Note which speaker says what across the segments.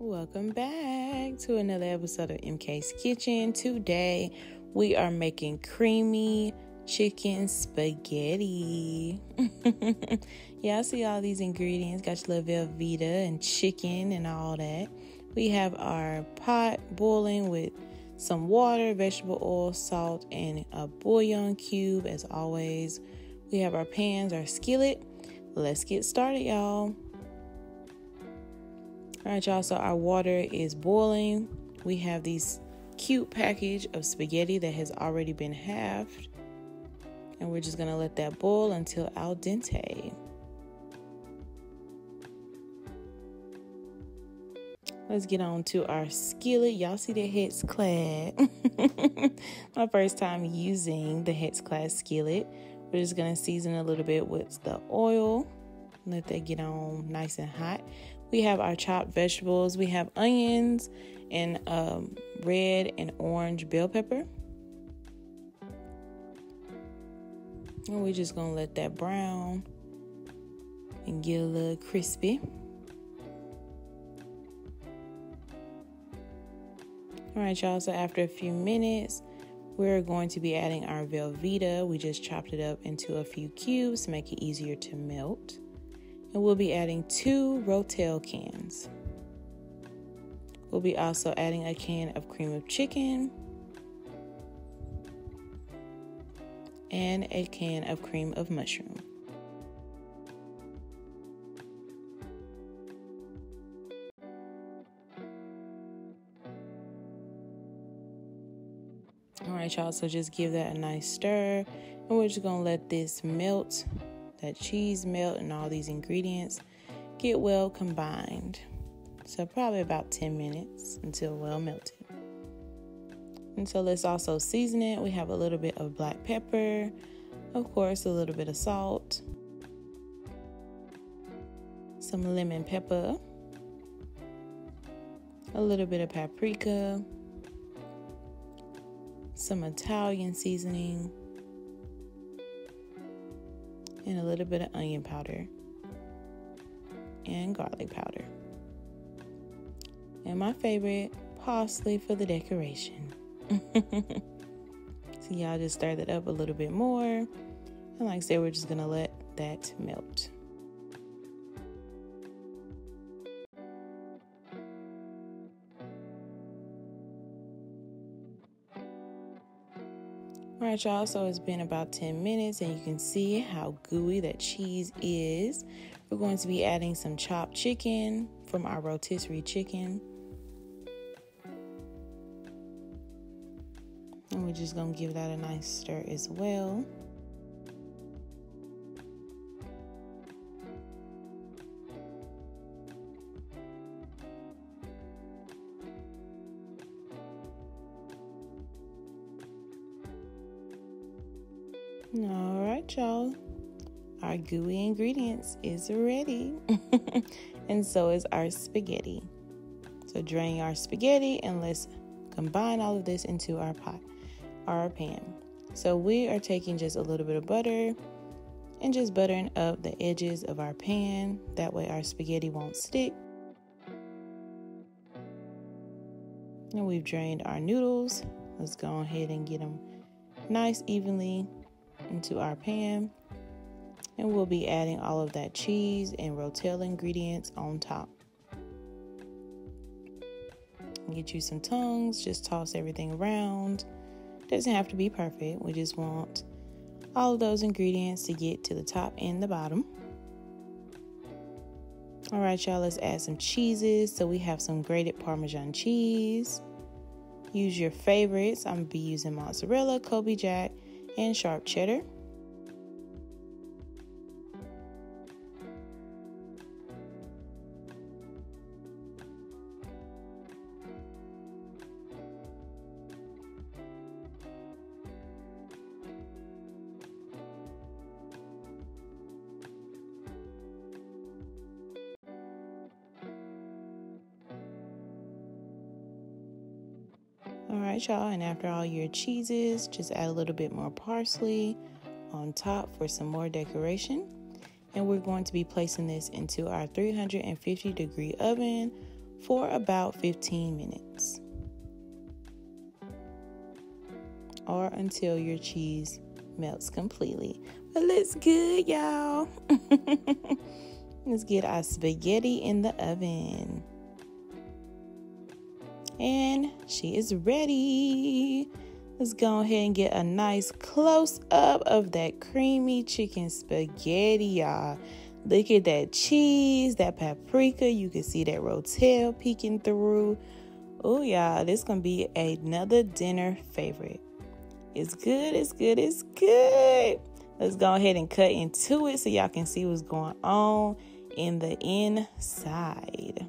Speaker 1: Welcome back to another episode of MK's Kitchen. Today we are making creamy chicken spaghetti. Yeah, I see all these ingredients. Got your little Velveeta and chicken and all that. We have our pot boiling with some water, vegetable oil, salt, and a bouillon cube as always. We have our pans, our skillet. Let's get started, y'all. All right, y'all, so our water is boiling. We have these cute package of spaghetti that has already been halved. And we're just gonna let that boil until al dente. Let's get on to our skillet. Y'all see the Hex Clad. My first time using the Hex Clad skillet. We're just gonna season a little bit with the oil. Let that get on nice and hot. We have our chopped vegetables. We have onions and red and orange bell pepper. And we're just gonna let that brown and get a little crispy. All right, y'all, so after a few minutes, we're going to be adding our Velveeta. We just chopped it up into a few cubes to make it easier to melt. And we'll be adding 2 Rotel cans. We'll be also adding a can of cream of chicken and a can of cream of mushroom. All right, y'all, so just give that a nice stir. And we're just gonna let this melt. That cheese melt and all these ingredients get well combined. So probably about 10 minutes until well melted. And so let's also season it. We have a little bit of black pepper, of course, a little bit of salt, some lemon pepper, a little bit of paprika, some Italian seasoning, and a little bit of onion powder and garlic powder. And my favorite, parsley for the decoration. So y'all just stir that up a little bit more. And like I said, we're just gonna let that melt. All right, y'all, so it's been about 10 minutes and you can see how gooey that cheese is. We're going to be adding some chopped chicken from our Rotisserie Chicken. And we're just gonna give that a nice stir as well. All right, y'all, our gooey ingredients is ready. And so is our spaghetti. So drain our spaghetti and let's combine all of this into our pot, our pan. So we are taking just a little bit of butter and just buttering up the edges of our pan. That way our spaghetti won't stick. And we've drained our noodles. Let's go ahead and get them nice evenly into our pan, and we'll be adding all of that cheese and Rotel ingredients on top. Get you some tongs, just toss everything around. Doesn't have to be perfect, we just want all of those ingredients to get to the top and the bottom. All right, y'all, let's add some cheeses. So we have some grated Parmesan cheese. Use your favorites. I'm gonna be using mozzarella, Colby Jack, and sharp cheddar. All right, y'all, and after all your cheeses, just add a little bit more parsley on top for some more decoration. And we're going to be placing this into our 350-degree oven for about 15 minutes. Or until your cheese melts completely. But looks good, y'all. Let's get our spaghetti in the oven. And she is ready. Let's go ahead and get a nice close-up of that creamy chicken spaghetti, y'all. Look at that cheese, that paprika. You can see that Rotel peeking through. Oh, y'all, this is going to be another dinner favorite. It's good, it's good, it's good. Let's go ahead and cut into it so y'all can see what's going on in the inside.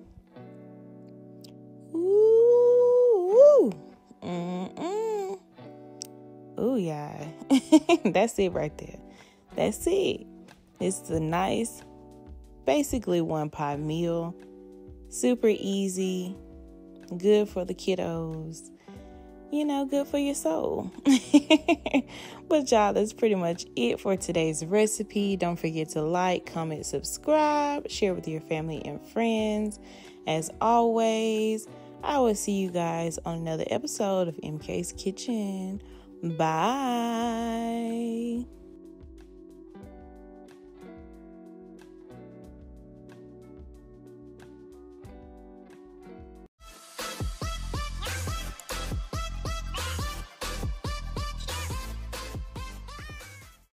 Speaker 1: Ooh, ooh, yeah. That's it right there. That's it. It's a nice, basically one pot meal. Super easy. Good for the kiddos. You know, good for your soul. But y'all, that's pretty much it for today's recipe. Don't forget to like, comment, subscribe, share with your family and friends. As always, I will see you guys on another episode of MK's Kitchen. Bye.